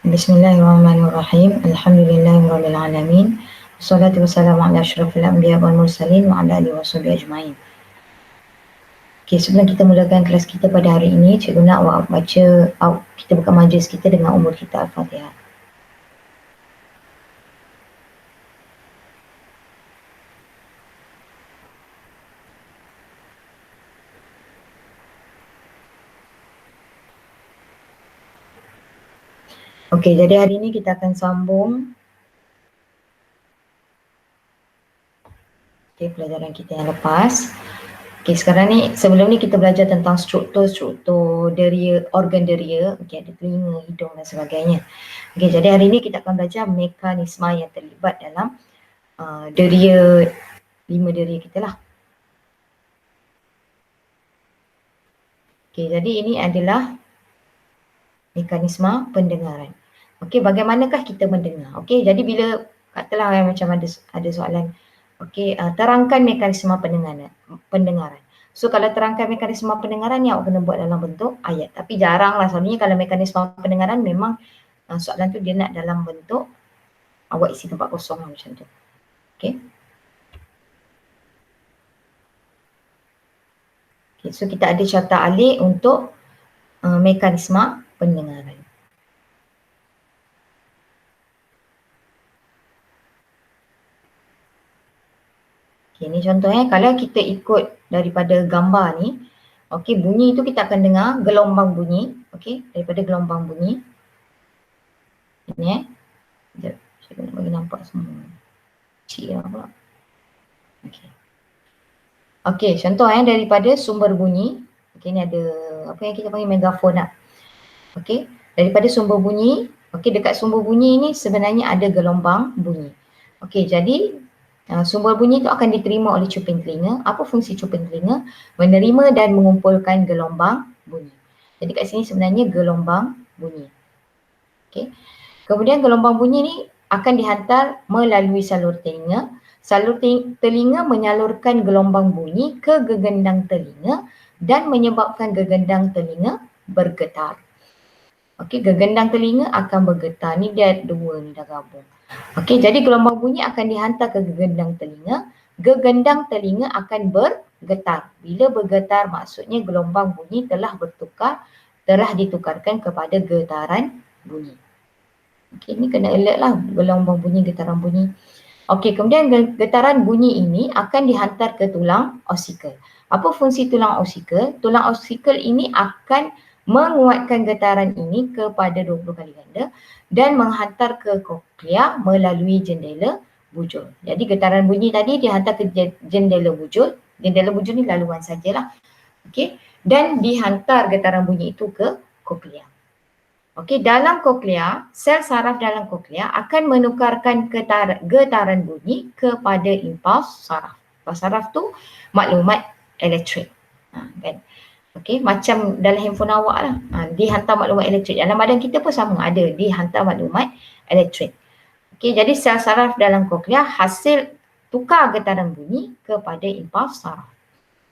Bismillahirrahmanirrahim. Alhamdulillahirabbil alamin. Wassalatu wassalamu ala asyrafil anbiya wal mursalin wa ala alihi washabihi ajmain. Okey, sebelum kita mulakan kelas kita pada hari ini, cikgu nak awak baca kita buka majlis kita dengan umur kita Al-Fatihah. Okey, jadi hari ini kita akan sambung pelajaran kita yang lepas. Okey, sekarang ni sebelum ni kita belajar tentang struktur deria, organ deria, okey, ada telinga, hidung dan sebagainya. Okey, jadi hari ini kita akan belajar mekanisme yang terlibat dalam deria, 5 deria kita lah. Okey, jadi ini adalah mekanisme pendengaran. Okey, bagaimanakah kita mendengar? Okey, jadi bila katalah macam ada soalan, okey, terangkan mekanisme pendengaran. So kalau terangkan mekanisme pendengaran ni awak kena buat dalam bentuk ayat. Tapi jaranglah, selalunya kalau mekanisme pendengaran memang soalan tu dia nak dalam bentuk awak isi tempat kosong lah, macam tu. Okey. Okay, so kita ada carta alik untuk mekanisme pendengaran. Okay, ni contohnya kalau kita ikut daripada gambar ni, okay, bunyi tu kita akan dengar gelombang bunyi, okay, daripada gelombang bunyi. Ini sekejap, saya nak bagi nampak semua. Kecil lah pula. Okay. Okay, contoh daripada sumber bunyi, okay, ni ada apa yang kita panggil megafon lah. Okay, daripada sumber bunyi, okay, dekat sumber bunyi ni sebenarnya ada gelombang bunyi. Okay, jadi sumber bunyi itu akan diterima oleh cuping telinga. Apa fungsi cuping telinga? Menerima dan mengumpulkan gelombang bunyi. Jadi kat sini sebenarnya gelombang bunyi. Okay. Kemudian gelombang bunyi ni akan dihantar melalui salur telinga. Salur telinga menyalurkan gelombang bunyi ke gegendang telinga dan menyebabkan gegendang telinga bergetar. Okey, gegendang telinga akan bergetar. Ni dia dua ni dah gabung. Okey, jadi gelombang bunyi akan dihantar ke gegendang telinga. Gegendang telinga akan bergetar. Bila bergetar maksudnya gelombang bunyi telah ditukarkan kepada getaran bunyi. Okey, ni kena alert lah gelombang bunyi, getaran bunyi. Okey, kemudian getaran bunyi ini akan dihantar ke tulang osikel. Apa fungsi tulang osikel? Tulang osikel ini akan menguatkan getaran ini kepada 20 kali ganda dan menghantar ke koklea melalui jendela bujur. Jadi getaran bunyi tadi dihantar ke jendela bujur. Jendela bujur ni laluan sajalah. Okey, dan dihantar getaran bunyi itu ke koklea. Okey, dalam koklea, sel saraf dalam koklea akan menukarkan getaran bunyi kepada impuls saraf. Impuls saraf tu maklumat elektrik. Kan? Okey, macam dalam handphone awak lah. Dihantar maklumat elektrik. Dalam badan kita pun sama, ada dihantar maklumat elektrik. Okey, jadi sel saraf dalam koklea hasil tukar getaran bunyi kepada impuls saraf.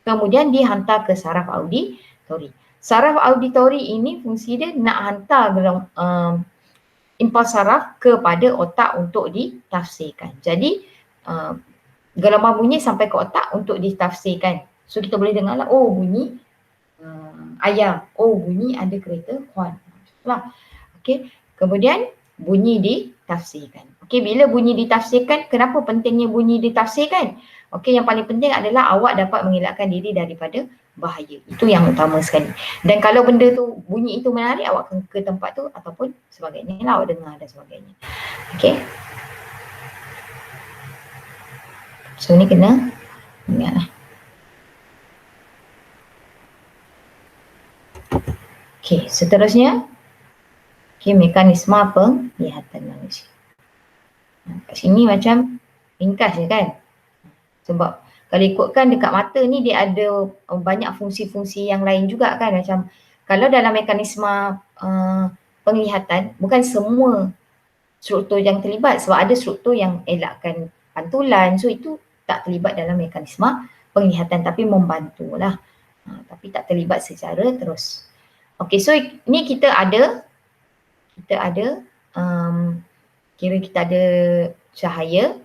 Kemudian dihantar ke saraf auditori. Saraf auditori ini fungsi dia nak hantar impuls saraf kepada otak untuk ditafsirkan. Jadi gelombang bunyi sampai ke otak untuk ditafsirkan. So kita boleh dengar lah, oh bunyi ayam, oh bunyi ada kereta kuan. Lah. Okey, kemudian bunyi ditafsirkan. Okey, bila bunyi ditafsirkan, kenapa pentingnya bunyi ditafsirkan? Okey, yang paling penting adalah awak dapat mengelakkan diri daripada bahaya. Itu yang utama sekali. Dan kalau benda tu, bunyi itu menarik, awak akan ke tempat tu ataupun sebagainya lah, awak dengar dan sebagainya. Okey. So ni kena ingat lah. Okey, seterusnya. Okey, mekanisme penglihatan manusia. Kat sini macam ringkas je kan. Sebab kalau ikutkan dekat mata ni dia ada banyak fungsi-fungsi yang lain juga kan. Macam kalau dalam mekanisme penglihatan, bukan semua struktur yang terlibat. Sebab ada struktur yang elakkan pantulan. So itu tak terlibat dalam mekanisme penglihatan tapi membantulah. Tapi tak terlibat secara terus. Okey, so ni kita ada kira kita ada cahaya,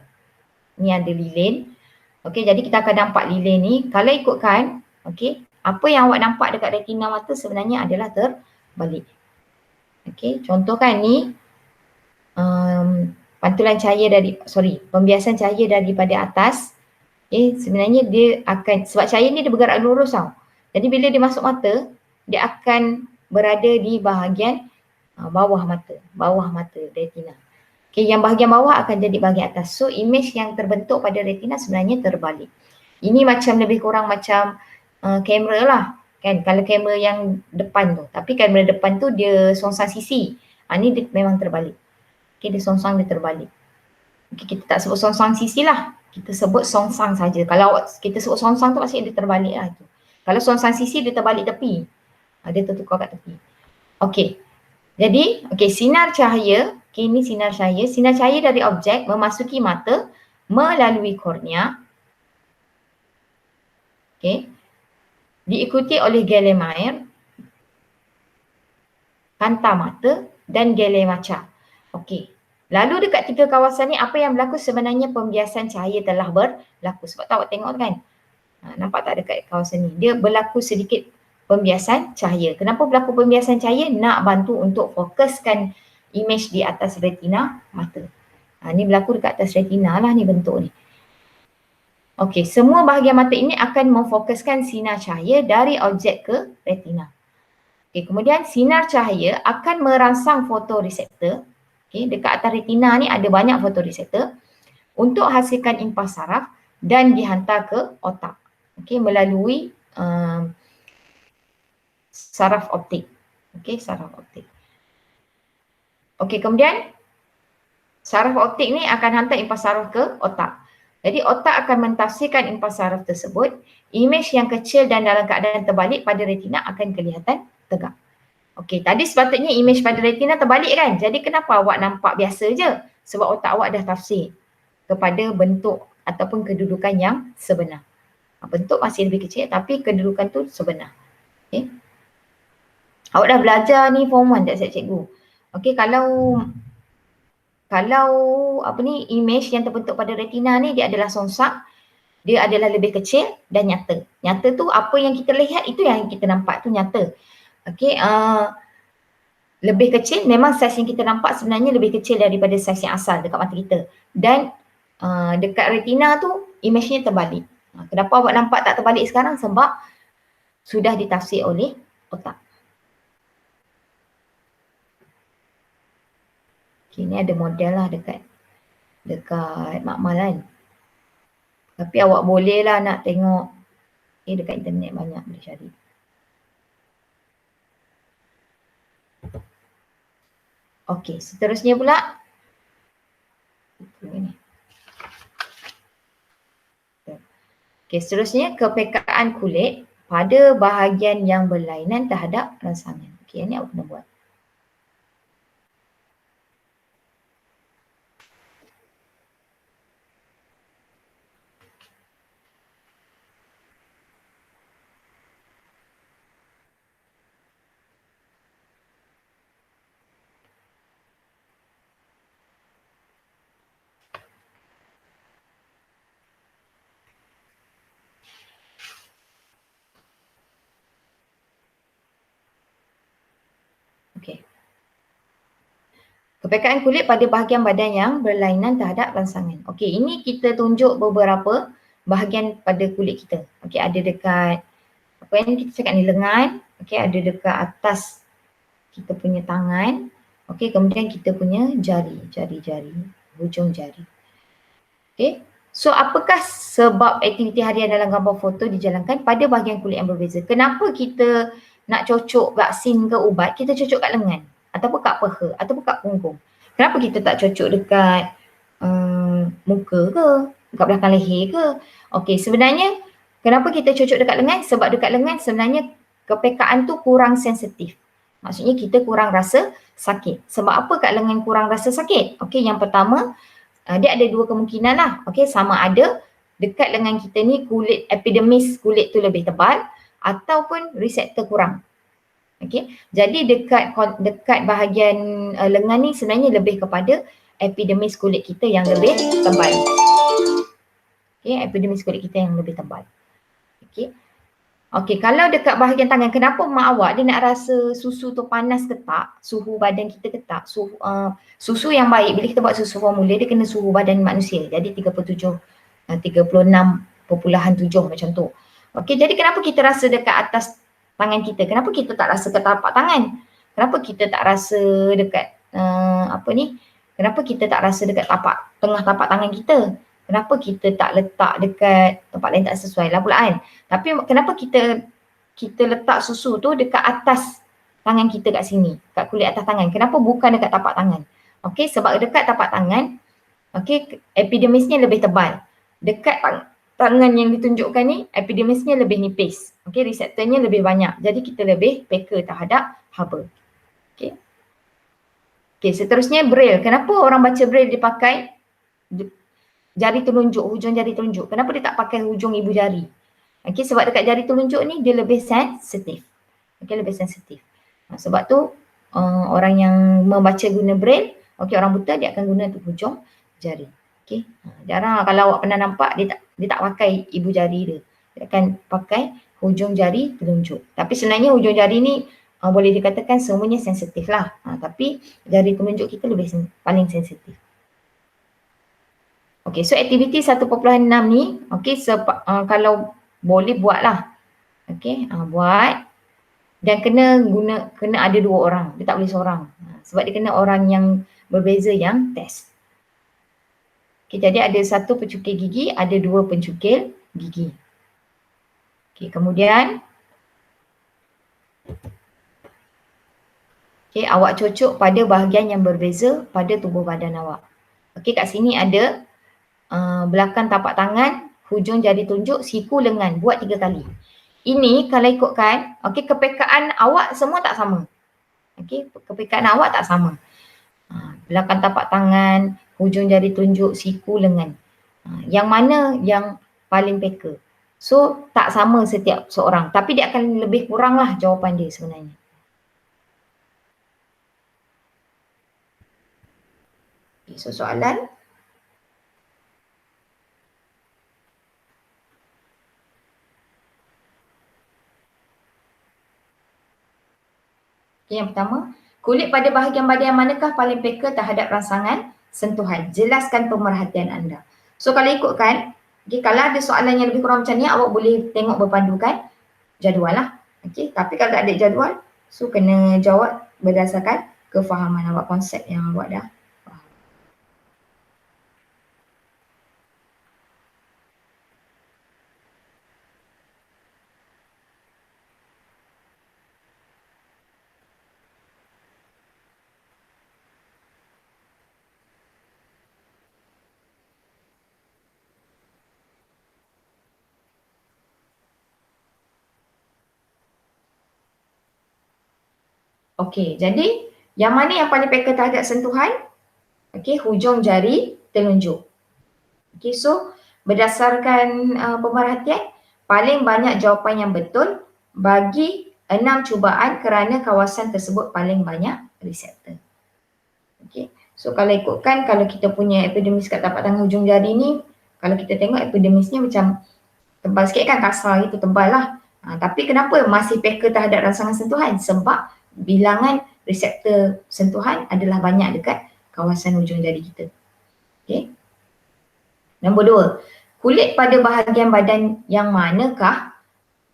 ni ada lilin. Okey, jadi kita akan nampak lilin ni. Kalau ikutkan, okey, apa yang awak nampak dekat retina mata sebenarnya adalah terbalik. Okey, contoh kan ni pantulan cahaya pembiasan cahaya daripada atas. Sebenarnya dia akan, sebab cahaya ni dia bergerak lurus tau. Jadi bila dia masuk mata, dia akan berada di bahagian bawah mata retina. Okay, yang bahagian bawah akan jadi bahagian atas. So image yang terbentuk pada retina sebenarnya terbalik. Ini macam lebih kurang macam kamera lah. Kan, kalau kamera yang depan tu. Tapi kamera depan tu dia songsang sisi. Ni dia memang terbalik. Okay, dia songsang dia terbalik. Okay, kita tak sebut songsang sisi lah. Kita sebut songsang saja. Kalau kita sebut songsang tu maksudnya dia terbalik lah tu. Kalau songsang sisi dia terbalik tepi. Dia tertukar kat tepi. Okay. Jadi, sinar cahaya. Okay, ini sinar cahaya. Sinar cahaya dari objek memasuki mata melalui kornea. Okay. Diikuti oleh gelem air, kanta mata dan gelem maca. Okey. Lalu dekat tiga kawasan ni apa yang berlaku sebenarnya pembiasan cahaya telah berlaku. Sebab tahu awak tengok kan. Nampak tak dekat kawasan ni? Dia berlaku sedikit pembiasan cahaya. Kenapa berlaku pembiasan cahaya? Nak bantu untuk fokuskan image di atas retina mata. Ni berlaku dekat atas retina lah ni bentuk ni. Okey, semua bahagian mata ini akan memfokuskan sinar cahaya dari objek ke retina. Okey, kemudian sinar cahaya akan merangsang fotoreseptor. Okey, dekat atas retina ni ada banyak fotoreseptor untuk hasilkan impas saraf dan dihantar ke otak. Okey, melalui saraf optik. Okey, saraf optik. Okey, kemudian saraf optik ni akan hantar impas saraf ke otak. Jadi otak akan mentafsirkan impas saraf tersebut. Imej yang kecil dan dalam keadaan terbalik pada retina akan kelihatan tegak. Okey, tadi sepatutnya imej pada retina terbalik kan? Jadi kenapa awak nampak biasa je? Sebab otak awak dah tafsir kepada bentuk ataupun kedudukan yang sebenar. Bentuk masih lebih kecil tapi kedudukan tu sebenar. Okey. Awak dah belajar ni form 1 tak cikgu? Okey, kalau imej yang terbentuk pada retina ni dia adalah songsang, dia adalah lebih kecil dan nyata. Nyata tu apa yang kita lihat itu yang kita nampak tu nyata. Okey, lebih kecil, memang saiz yang kita nampak sebenarnya lebih kecil daripada saiz yang asal dekat mata kita. Dan dekat retina tu imejnya terbalik. Kenapa awak nampak tak terbalik sekarang? Sebab sudah ditafsir oleh otak. Okay, ni ada model lah dekat makmal kan. Tapi awak boleh lah nak tengok dekat internet banyak boleh cari. Okey, seterusnya pula. Okey, seterusnya kepekaan kulit pada bahagian yang berlainan terhadap rangsangan. Okey, ni awak kena buat. Okey. Kepekaan kulit pada bahagian badan yang berlainan terhadap rangsangan. Okey, ini kita tunjuk beberapa bahagian pada kulit kita. Okey, ada dekat apa yang kita cakap ni, lengan. Okey, ada dekat atas kita punya tangan. Okey, kemudian kita punya jari, hujung jari. Okey. So apakah sebab aktiviti harian dalam gambar foto dijalankan pada bahagian kulit yang berbeza? Kenapa kita nak cocok vaksin ke ubat, kita cocok kat lengan ataupun kat peha ataupun kat punggung? Kenapa kita tak cocok dekat muka ke, dekat belakang leher ke? Okey, sebenarnya kenapa kita cocok dekat lengan? Sebab dekat lengan sebenarnya kepekaan tu kurang sensitif. Maksudnya kita kurang rasa sakit. Sebab apa kat lengan kurang rasa sakit? Okey, yang pertama, dia ada dua kemungkinan lah. Okey, sama ada dekat lengan kita ni kulit epidermis kulit tu lebih tebal ataupun reseptor kurang. Okey, jadi dekat bahagian lengan ni sebenarnya lebih kepada epidermis kulit kita yang lebih tebal. Okey, epidermis kulit kita yang lebih tebal. Okey. Okey, kalau dekat bahagian tangan, kenapa mak awak dia nak rasa susu tu panas ke tak, suhu badan kita ke tak, susu yang baik bila kita buat susu formula dia kena suhu badan manusia. Jadi 37, 36.7 macam tu. Okey, jadi kenapa kita rasa dekat atas tangan kita? Kenapa kita tak rasa kat tapak tangan? Kenapa kita tak rasa dekat kenapa kita tak rasa dekat tengah tapak tangan kita? Kenapa kita tak letak dekat tempat lain tak sesuai lah pula kan? Tapi kenapa kita letak susu tu dekat atas tangan kita kat sini, kat kulit atas tangan. Kenapa bukan dekat tapak tangan? Okey, sebab dekat tapak tangan, okey, epidermisnya lebih tebal. Dekat tangan yang ditunjukkan ni, epidermisnya lebih nipis. Okey, reseptornya lebih banyak. Jadi kita lebih peka terhadap haba. Okey. Okey, seterusnya braille. Kenapa orang baca braille dia pakai jari telunjuk, hujung jari telunjuk? Kenapa dia tak pakai hujung ibu jari? Okey, sebab dekat jari telunjuk ni dia lebih sensitif. Okey, lebih sensitif. Sebab tu orang yang membaca guna braille, okey, orang buta dia akan guna tu hujung jari. Okey. Jarang kalau awak pernah nampak dia tak pakai ibu jari dia. Dia akan pakai hujung jari telunjuk. Tapi sebenarnya hujung jari ni boleh dikatakan semuanya sensitif lah. Tapi jari telunjuk kita paling sensitif. Okey, so aktiviti 1.6 ni, okey, kalau boleh buatlah. Okey, buat dan kena ada 2 orang. Dia tak boleh seorang. Sebab dia kena orang yang berbeza yang test. Okey, jadi ada 1 pencukil gigi, ada 2 pencukil gigi. Okey, kemudian okey, awak cocok pada bahagian yang berbeza pada tubuh badan awak. Okey, kat sini ada belakang tapak tangan, hujung jari tunjuk, siku, lengan. Buat 3 kali. Ini kalau ikutkan, okey, kepekaan awak semua tak sama. Okey, kepekaan awak tak sama. Belakang tapak tangan, hujung jari tunjuk, siku, lengan. Yang mana yang paling peka? So, tak sama setiap seorang. Tapi dia akan lebih kurang lah jawapan dia sebenarnya. Okay, so soalan. Okay, yang pertama, kulit pada bahagian badan yang manakah paling peka terhadap rangsangan sentuhan? Jelaskan pemerhatian anda. So kalau ikutkan, okay, kalau ada soalan yang lebih kurang macam ni, awak boleh tengok berpandukan jadual lah. Okay, tapi kalau tak ada jadual, so kena jawab berdasarkan kefahaman awak, konsep yang awak dah faham. Okey, jadi yang mana yang paling peka terhadap sentuhan? Okey, hujung jari telunjuk. Okey, so berdasarkan pemerhatian, paling banyak jawapan yang betul bagi 6 cubaan kerana kawasan tersebut paling banyak reseptor. Okey, so kalau ikutkan, kalau kita punya epidermis kat tapak tangan hujung jari ni, kalau kita tengok epidermisnya macam tebal sikit kan, kasar gitu, tebal lah. Tapi kenapa masih peka terhadap rangsangan sentuhan? Sebab bilangan reseptor sentuhan adalah banyak dekat kawasan hujung jari kita. Okay. Nombor 2, kulit pada bahagian badan yang manakah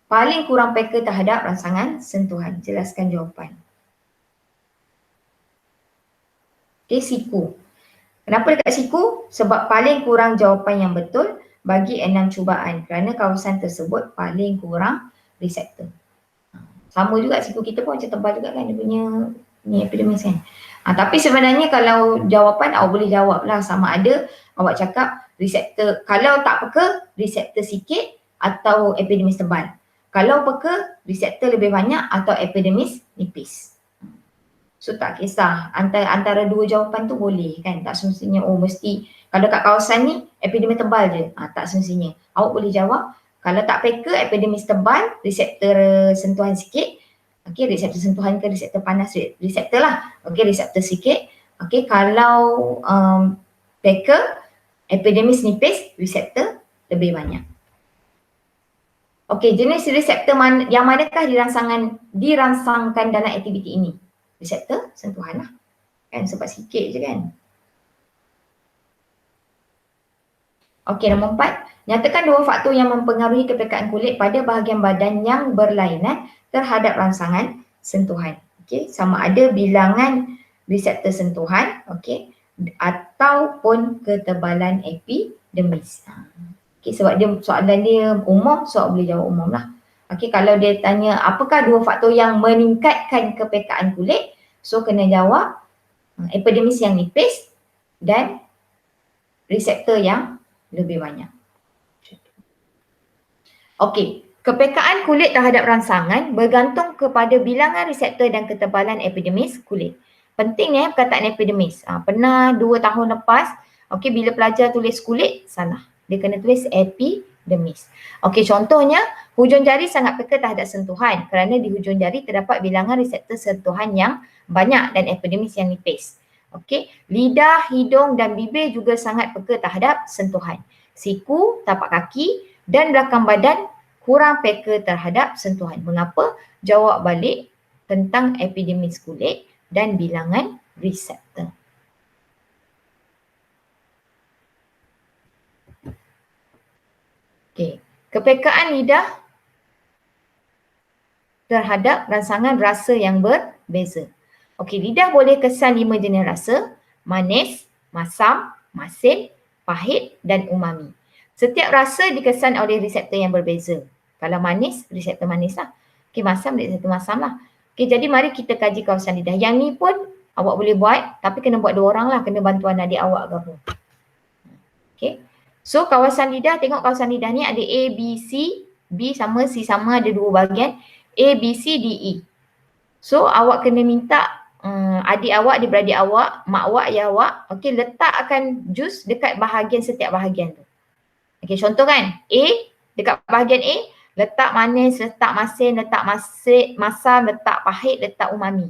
paling kurang peka terhadap rangsangan sentuhan? Jelaskan jawapan. Okay, siku. Kenapa dekat siku? Sebab paling kurang jawapan yang betul bagi 6 cubaan kerana kawasan tersebut paling kurang reseptor. Sama juga siku kita pun macam tebal juga kan dia punya ni epidermis kan. Tapi sebenarnya kalau jawapan awak boleh jawab lah sama ada awak cakap reseptor, kalau tak peka reseptor sikit atau epidermis tebal. Kalau peka reseptor lebih banyak atau epidermis nipis. So tak kisah antara 2 jawapan tu boleh kan, tak semestinya mesti kalau kat kawasan ni epidermis tebal je. Tak semestinya. Awak boleh jawab kalau tak peka epidermis tebal, reseptor sentuhan sikit, Okey, reseptor sentuhan ke reseptor panas, reseptor lah. Okey, reseptor sikit. Okey, kalau peker, epidermis nipis, reseptor lebih banyak. Okey, jenis reseptor yang manakah dirangsangkan dalam aktiviti ini? Reseptor sentuhan lah. Kan sebab sikit je kan. Okey, nombor 4. Nyatakan dua faktor yang mempengaruhi kepekaan kulit pada bahagian badan yang berlainan terhadap rangsangan sentuhan. Okey, sama ada bilangan reseptor sentuhan, okey, ataupun ketebalan epidermis. Okey, sebab dia soalan dia umum, so boleh jawab umum lah. Okey, kalau dia tanya apakah dua faktor yang meningkatkan kepekaan kulit, so kena jawab epidermis yang nipis dan reseptor yang lebih banyak. Okey, kepekaan kulit terhadap rangsangan bergantung kepada bilangan reseptor dan ketebalan epidermis kulit. Pentingnya perkataan epidermis. Pernah 2 tahun lepas, okey, bila pelajar tulis kulit, salah. Dia kena tulis epidermis. Okey, contohnya hujung jari sangat peka terhadap sentuhan kerana di hujung jari terdapat bilangan reseptor sentuhan yang banyak dan epidermis yang nipis. Okey, lidah, hidung dan bibir juga sangat peka terhadap sentuhan. Siku, tapak kaki dan belakang badan kurang peka terhadap sentuhan. Mengapa? Jawab balik tentang epidermis kulit dan bilangan reseptor. Okey, kepekaan lidah terhadap rangsangan rasa yang berbeza. Okey, lidah boleh kesan 5 jenis rasa: manis, masam, masin, pahit dan umami. Setiap rasa dikesan oleh reseptor yang berbeza. Kalau manis, reseptor manis lah. Okey, masam, reseptor masam lah. Okey, jadi mari kita kaji kawasan lidah. Yang ni pun awak boleh buat, tapi kena buat 2 orang lah, kena bantuan adik awak ke apa. Okey. So kawasan lidah, tengok kawasan lidah ni ada A, B, C, B sama, C sama, ada 2 bahagian. A, B, C, D, E. So awak kena minta adik awak, adik-beradik awak, mak awak, ayah awak, okey, letakkan jus dekat bahagian setiap bahagian tu. Okey, contoh kan, A, dekat bahagian A, letak manis, letak masin, letak masam, letak pahit, letak umami.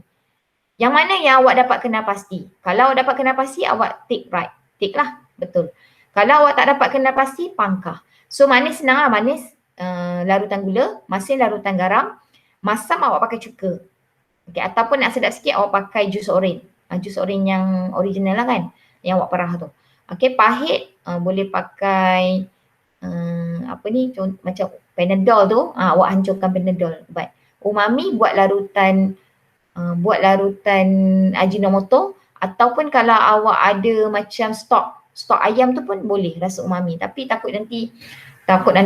Yang mana yang awak dapat kenal pasti? Kalau awak dapat kenal pasti, awak tick right. Tick lah, betul. Kalau awak tak dapat kenal pasti, pangkah. So manis senang lah, manis larutan gula, masin larutan garam, masam awak pakai cuka. Okay, ataupun nak sedap sikit awak pakai jus oren. Jus oren yang original lah kan, yang awak perah tu. Okay, pahit boleh pakai apa ni, macam Panadol tu, awak hancurkan Panadol ubat. Umami buat larutan Ajinomoto, ataupun kalau awak ada macam stok ayam tu pun boleh rasa umami, tapi takut nanti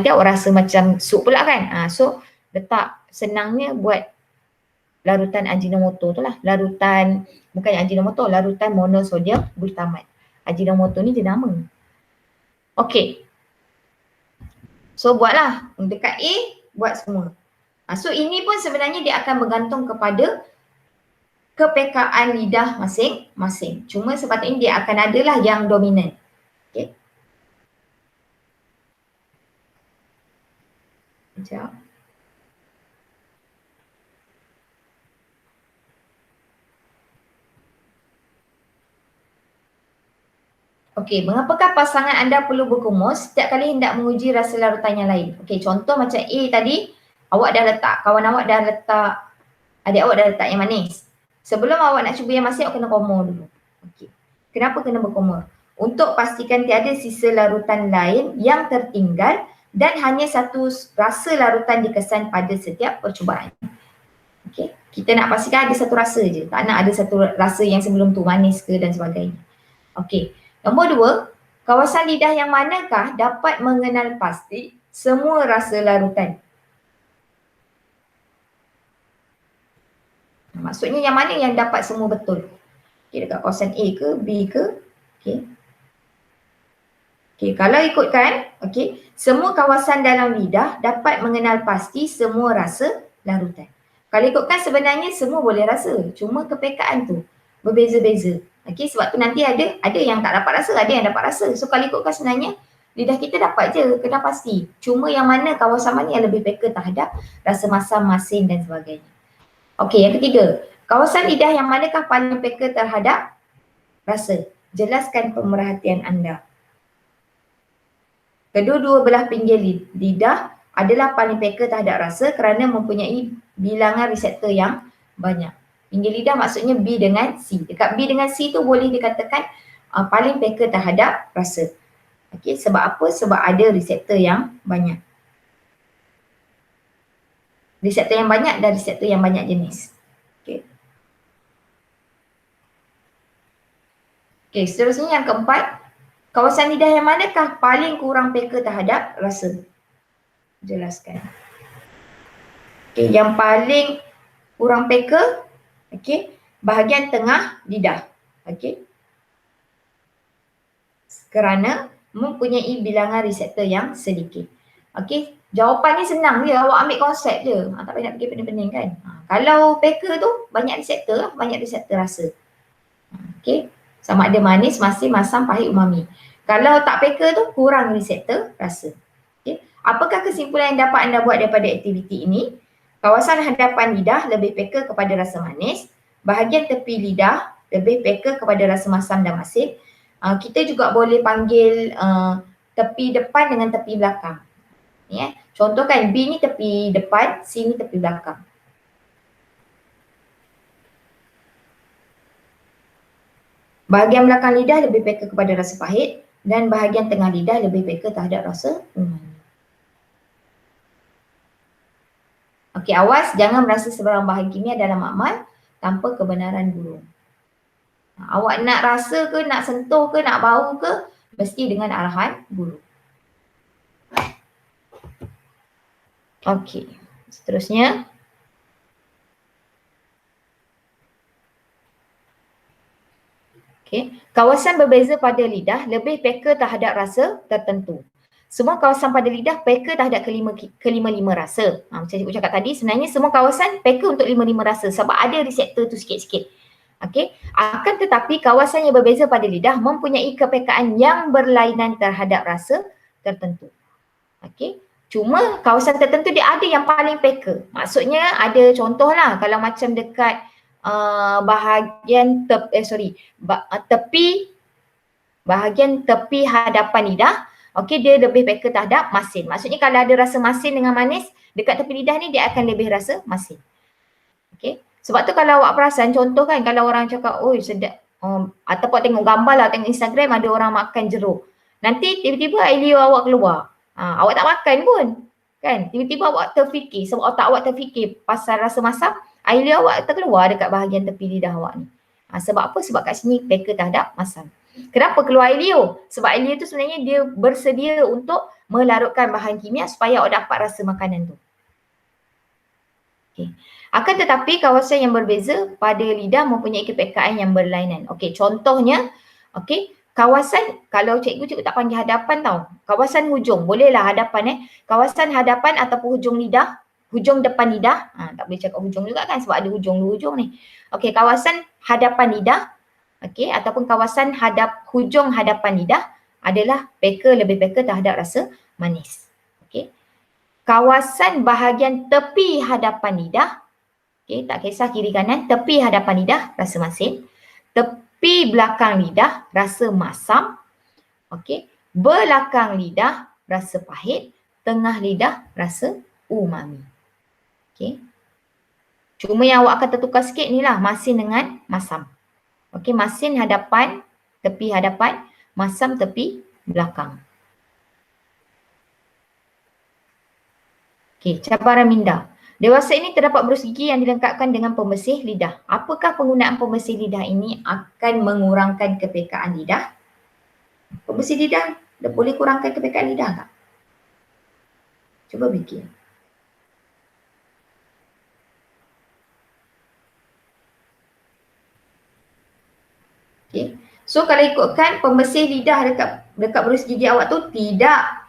awak rasa macam sup pula kan. So letak, senangnya buat larutan Ajinomoto tu lah, bukan Ajinomoto, larutan monosodium glutamat. Ajinomoto ni jenama. Okey, so buatlah dekat A, buat semua. So ini pun sebenarnya dia akan bergantung kepada kepekaan lidah masing-masing. Cuma sepatutnya dia akan adalah yang dominan. Okey. Sekejap. Okey, mengapakah pasangan anda perlu berkumur setiap kali hendak menguji rasa larutan yang lain? Okey, contoh macam A tadi, awak dah letak, kawan awak dah letak, adik awak dah letak yang manis. Sebelum awak nak cuba yang masin, awak kena kumur dulu. Okey. Kenapa kena berkumur? Untuk pastikan tiada sisa larutan lain yang tertinggal dan hanya satu rasa larutan dikesan pada setiap percubaan. Okey. Kita nak pastikan ada satu rasa je. Tak nak ada satu rasa yang sebelum tu manis ke dan sebagainya. Okey. Nombor 2, kawasan lidah yang manakah dapat mengenal pasti semua rasa larutan? Maksudnya yang mana yang dapat semua betul? Okay, dekat kawasan A ke, B ke? Okay. Okay, kalau ikutkan, okay, semua kawasan dalam lidah dapat mengenal pasti semua rasa larutan. Kalau ikutkan sebenarnya semua boleh rasa, cuma kepekaan tu berbeza-beza. Okay, sebab tu nanti ada yang tak dapat rasa, ada yang dapat rasa. So kalau ikutkan sebenarnya lidah kita dapat je, kena pasti. Cuma yang mana, kawasan mana yang lebih peka terhadap rasa masam, masin dan sebagainya. Okey, yang ketiga, kawasan lidah yang manakah paling peka terhadap rasa? Jelaskan pemerhatian anda. Kedua-dua belah pinggir lidah adalah paling peka terhadap rasa kerana mempunyai bilangan reseptor yang banyak. Pinggir lidah maksudnya B dengan C. Dekat B dengan C tu boleh dikatakan paling peka terhadap rasa. Okey, sebab apa? Sebab ada reseptor yang banyak. Reseptor yang banyak dan reseptor yang banyak jenis. Okey. Okey, seterusnya yang keempat, kawasan lidah yang manakah paling kurang peka terhadap rasa? Jelaskan. Okey, yang paling kurang peka, okey, bahagian tengah lidah. Okey. Kerana mempunyai bilangan reseptor yang sedikit. Okey, jawapan ni senang je, awak ambil konsep je. Tak payah nak fikir pening-pening kan. Kalau peka tu banyak reseptor rasa. Okey, sama ada manis, masin, masam, pahit, umami. Kalau tak peka tu kurang reseptor rasa. Okey, apakah kesimpulan yang dapat anda buat daripada aktiviti ini? Kawasan hadapan lidah lebih peka kepada rasa manis, bahagian tepi lidah lebih peka kepada rasa masam dan masin. Kita juga boleh panggil tepi depan dengan tepi belakang. Ya, contoh kan B ni tepi depan, C ni tepi belakang. Bahagian belakang lidah lebih peka kepada rasa pahit dan bahagian tengah lidah lebih peka terhadap rasa umami. Okey, awas jangan merasa sebarang bahan kimia dalam makmal tanpa kebenaran guru. Awak nak rasa ke, nak sentuh ke, nak bau ke, mesti dengan arahan guru. Okey, seterusnya. Okey, kawasan berbeza pada lidah lebih peka terhadap rasa tertentu. Semua kawasan pada lidah peka terhadap kelima-lima rasa. Macam cikgu cakap tadi, sebenarnya semua kawasan peka untuk lima-lima rasa sebab ada reseptor tu sikit-sikit. Okey, akan tetapi kawasan yang berbeza pada lidah mempunyai kepekaan yang berlainan terhadap rasa tertentu. Okey, cuma kawasan tertentu dia ada yang paling peka. Maksudnya ada contohlah kalau macam dekat bahagian bahagian tepi hadapan lidah, okey, dia lebih peka terhadap masin. Maksudnya kalau ada rasa masin dengan manis, dekat tepi lidah ni dia akan lebih rasa masin. Okey. Sebab tu kalau awak perasan, contoh kan kalau orang cakap, oi sedap, ataupun tengok gambar lah, tengok Instagram ada orang makan jeruk. Nanti tiba-tiba air liur awak keluar. Awak tak makan pun. Kan? Tiba-tiba awak terfikir, sebab otak awak terfikir pasal rasa masam, air liur awak terkeluar dekat bahagian tepi lidah awak ni. Sebab apa? Sebab kat sini peka terhadap masam. Kenapa keluar air liur? Sebab air liur tu sebenarnya dia bersedia untuk melarutkan bahan kimia supaya awak dapat rasa makanan tu. Okay. Akan tetapi kawasan yang berbeza pada lidah mempunyai kepekaan yang berlainan. Okey, contohnya, okey, kawasan, kalau cikgu tak panggil hadapan tau. Kawasan hujung, bolehlah hadapan Kawasan hadapan ataupun hujung lidah, hujung depan lidah. Tak boleh cakap hujung juga kan sebab ada hujung dua hujung ni. Okey, kawasan hadapan lidah, okey, ataupun kawasan hujung hadapan lidah adalah lebih peka terhadap rasa manis. Okey. Kawasan bahagian tepi hadapan lidah, okay, tak kisah kiri kanan, tepi hadapan lidah rasa masin, tepi belakang lidah rasa masam, okay, belakang lidah rasa pahit, tengah lidah rasa umami. Okay. Cuma yang awak akan tertukar sikit ni lah masin dengan masam. Okay, masin hadapan, tepi hadapan, masam tepi belakang. Okey, cabaran minda. Dewasa ini terdapat berus gigi yang dilengkapkan dengan pembersih lidah. Apakah penggunaan pembersih lidah ini akan mengurangkan kepekaan lidah? Pembersih lidah boleh kurangkan kepekaan lidah tak? Cuba fikir. Okey. So kalau ikutkan pembersih lidah dekat berus gigi awak tu tidak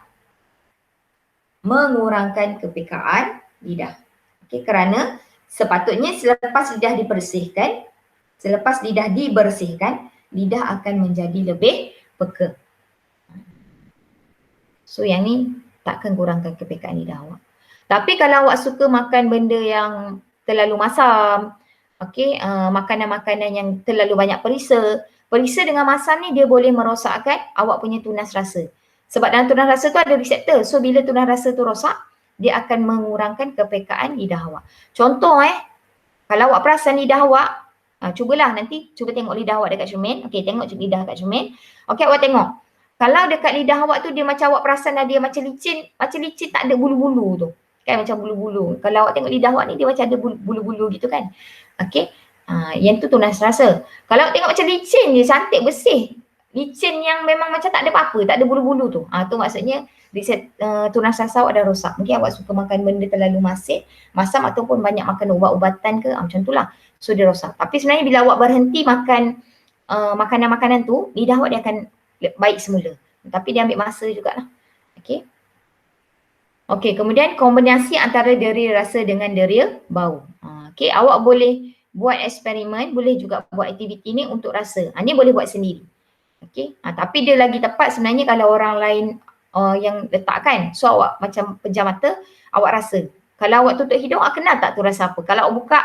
mengurangkan kepekaan lidah. Okey, kerana sepatutnya selepas lidah dibersihkan, lidah akan menjadi lebih peka. So yang ni takkan kurangkan kepekaan lidah awak. Tapi kalau awak suka makan benda yang terlalu masam. Okey, makanan-makanan yang terlalu banyak perisa. Perisa dengan masam ni dia boleh merosakkan awak punya tunas rasa. Sebab dalam tunas rasa tu ada reseptor. So bila tunas rasa tu rosak, dia akan mengurangkan kepekaan lidah awak. Contoh kalau awak perasan lidah awak, cubalah nanti cuba tengok lidah awak dekat cermin. Okey, tengok lidah dekat cermin. Okey, awak tengok. Kalau dekat lidah awak tu dia macam awak perasan dia macam licin tak ada bulu-bulu tu. Kan macam bulu-bulu. Kalau awak tengok lidah awak ni dia macam ada bulu-bulu gitu kan. Okey. Yang tu tunas rasa. Kalau awak tengok macam licin je, cantik, bersih. Licin yang memang macam tak ada apa-apa, tak ada bulu-bulu tu. Tu maksudnya tunas rasa awak dah rosak. Mungkin awak suka makan benda terlalu masam ataupun banyak makan ubat-ubatan ke, macam tu lah. So dia rosak. Tapi sebenarnya bila awak berhenti makan makanan-makanan tu, lidah awak dia akan baik semula. Tapi dia ambil masa jugalah. Okey. Okey, kemudian kombinasi antara deria rasa dengan deria bau. Okey, awak boleh buat eksperimen, boleh juga buat aktiviti ni untuk rasa. Ni boleh buat sendiri. Okey. Tapi dia lagi tepat sebenarnya kalau orang lain yang letakkan. So awak macam pejam mata, awak rasa. Kalau awak tutup hidung, awak kenal tak tu rasa apa? Kalau awak buka,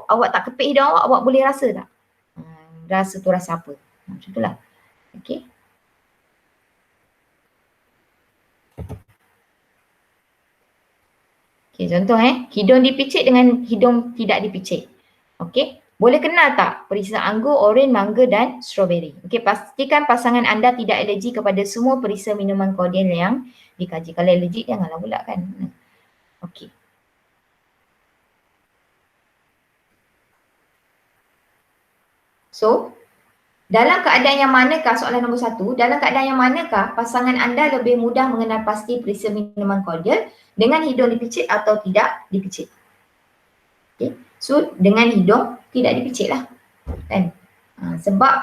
awak tak kepit hidung awak boleh rasa tak? Rasa tu rasa apa? Macam itulah. Okey. Okey, contoh hidung dipicit dengan hidung tidak dipicit. Okey, boleh kenal tak perisa anggur, oren, mangga dan strawberry? Okey, pastikan pasangan anda tidak alergi kepada semua perisa minuman kordial yang dikaji. Kalau alergi janganlah pula kan. Okey. So, dalam keadaan yang manakah, soalan nombor 1, dalam keadaan yang manakah pasangan anda lebih mudah mengenal pasti perisa minuman kordial dengan hidung dipicit atau tidak dipicit? Okay. So dengan hidung tidak dipicit lah kan. Sebab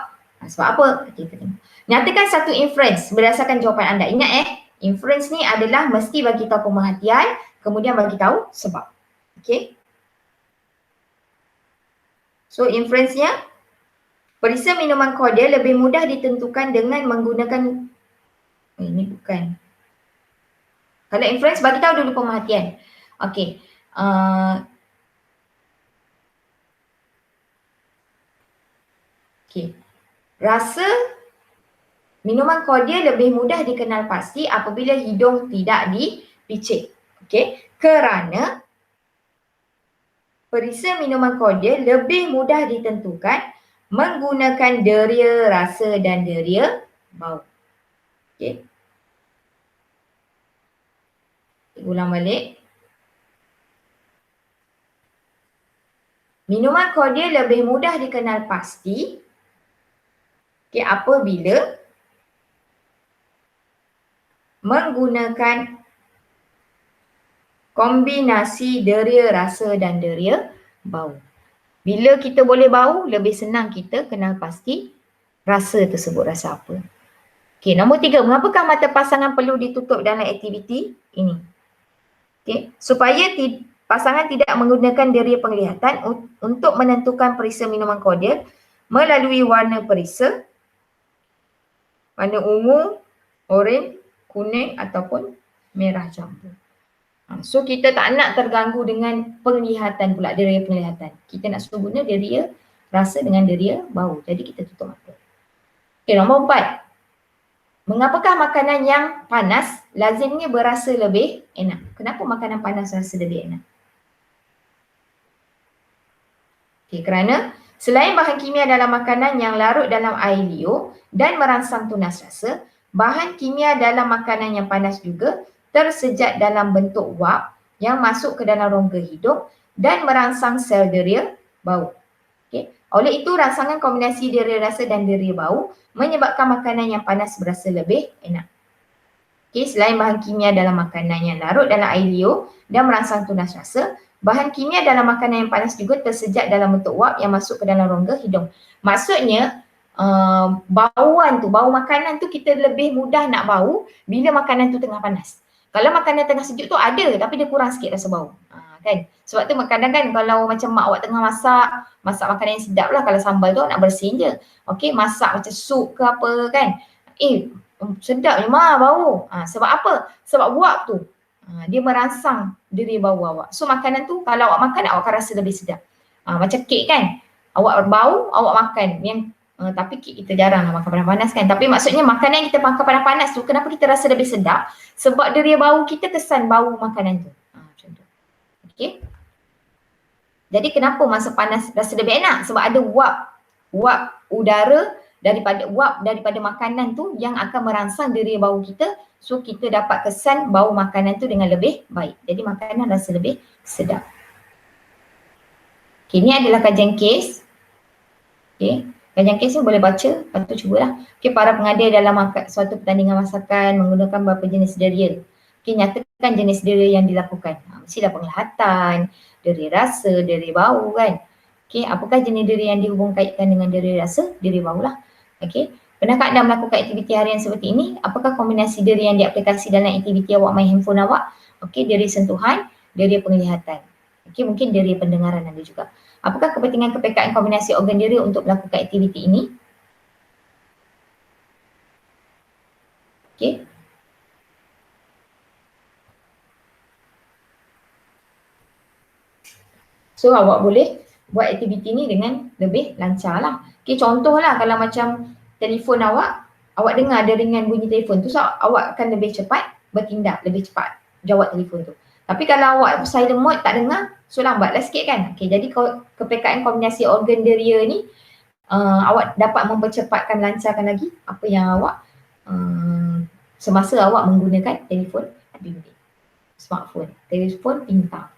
apa? Kita tengok. Nyatakan satu inference berdasarkan jawapan anda. Ingat inference ni adalah mesti bagi tahu pemerhatian, kemudian bagi tahu sebab. Okay. So inference-nya, perisa minuman kordial lebih mudah ditentukan dengan menggunakan ini bukan. Kalau inference bagi tahu dulu pemerhatian. Okey. Okey. Rasa minuman kordial lebih mudah dikenal pasti apabila hidung tidak dipicit. Okey. Kerana perisa minuman kordial lebih mudah ditentukan menggunakan deria rasa dan deria bau. Okey. Ulang balik. Minuman kordial lebih mudah dikenal pasti apabila menggunakan kombinasi deria rasa dan deria bau. Bila kita boleh bau, lebih senang kita kenal pasti rasa tersebut rasa apa. Okey, nombor 3, mengapakah mata pasangan perlu ditutup dalam aktiviti ini? Okey, supaya pasangan tidak menggunakan deria penglihatan untuk menentukan perisa minuman kordial melalui warna perisa, warna ungu, oranye, kuning ataupun merah campur. So kita tak nak terganggu dengan penglihatan pula, deria penglihatan. Kita nak suruh guna deria rasa dengan deria bau. Jadi kita tutup mata. Okey, nombor 4. Mengapakah makanan yang panas lazimnya berasa lebih enak? Kenapa makanan panas rasa lebih enak? Okey, kerana selain bahan kimia dalam makanan yang larut dalam air liur dan merangsang tunas rasa, bahan kimia dalam makanan yang panas juga tersejat dalam bentuk wap yang masuk ke dalam rongga hidung dan merangsang sel deria bau. Okay. Oleh itu, rangsangan kombinasi deria rasa dan deria bau menyebabkan makanan yang panas berasa lebih enak. Okay. Selain bahan kimia dalam makanan yang larut dalam air liur dan merangsang tunas rasa, bahan kimia dalam makanan yang panas juga tersejat dalam bentuk wap yang masuk ke dalam rongga hidung. Maksudnya, bauan tu, bau makanan tu kita lebih mudah nak bau bila makanan tu tengah panas. Kalau makanan tengah sejuk tu ada tapi dia kurang sikit rasa bau. Kan? Sebab tu kadang kan kalau macam mak awak tengah masak makanan yang sedap lah, kalau sambal tu nak bersihin je. Okey, masak macam sup ke apa kan. Sedap je mah bau. Sebab apa? Sebab wap tu. Dia merangsang diri bau awak. So makanan tu kalau awak makan, awak akan rasa lebih sedap. Macam kek kan, awak bau, awak makan. Tapi kek kita jarang lah makan panas-panas kan. Tapi maksudnya makanan yang kita makan panas-panas tu, kenapa kita rasa lebih sedap? Sebab deri bau kita kesan bau makanan tu. Macam tu. Okay. Jadi kenapa masa panas rasa lebih enak? Sebab ada wap udara daripada makanan tu yang akan merangsang deri bau kita. So kita dapat kesan bau makanan tu dengan lebih baik. Jadi makanan rasa lebih sedap. Okay, ni adalah kajian kes. Okay, kajian kes ni boleh baca, lepas tu cubalah. Okay, para pengadil dalam suatu pertandingan masakan menggunakan beberapa jenis deria. Okay, nyatakan jenis deria yang dilakukan. Mestilah penglihatan, deri rasa, deri bau kan. Okay, apakah jenis deri yang dihubung kaitkan dengan deri rasa? Deri bau lah. Okay, pernahkah anda melakukan aktiviti harian seperti ini? Apakah kombinasi deri yang diaplikasi dalam aktiviti awak main handphone awak? Okay, deri sentuhan, deri penglihatan. Okay, mungkin deri pendengaran anda juga. Apakah kepentingan kepekaan kombinasi organ deri untuk melakukan aktiviti ini? Okay. So awak boleh buat aktiviti ni dengan lebih lancar lah. Okay, contohlah kalau macam telefon awak dengar deringan bunyi telefon tu, so awak akan lebih cepat bertindak, lebih cepat jawab telefon tu. Tapi kalau awak silent mode tak dengar, so lambatlah sikit kan. Okay, jadi kepekaan kombinasi organ deria ni awak dapat mempercepatkan, lancarkan lagi apa yang awak semasa awak menggunakan telefon bimbit, smartphone, telefon pintar.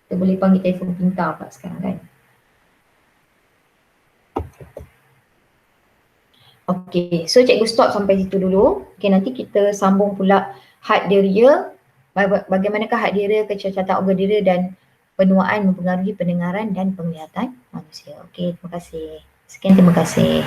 Kita boleh panggil telefon pintar pula sekarang kan. Okay, so cikgu stop sampai situ dulu. Okay, nanti kita sambung pula had deria. Bagaimanakah had deria, kecacatan organ deria dan penuaan mempengaruhi pendengaran dan penglihatan manusia. Okay, terima kasih. Sekian, terima kasih.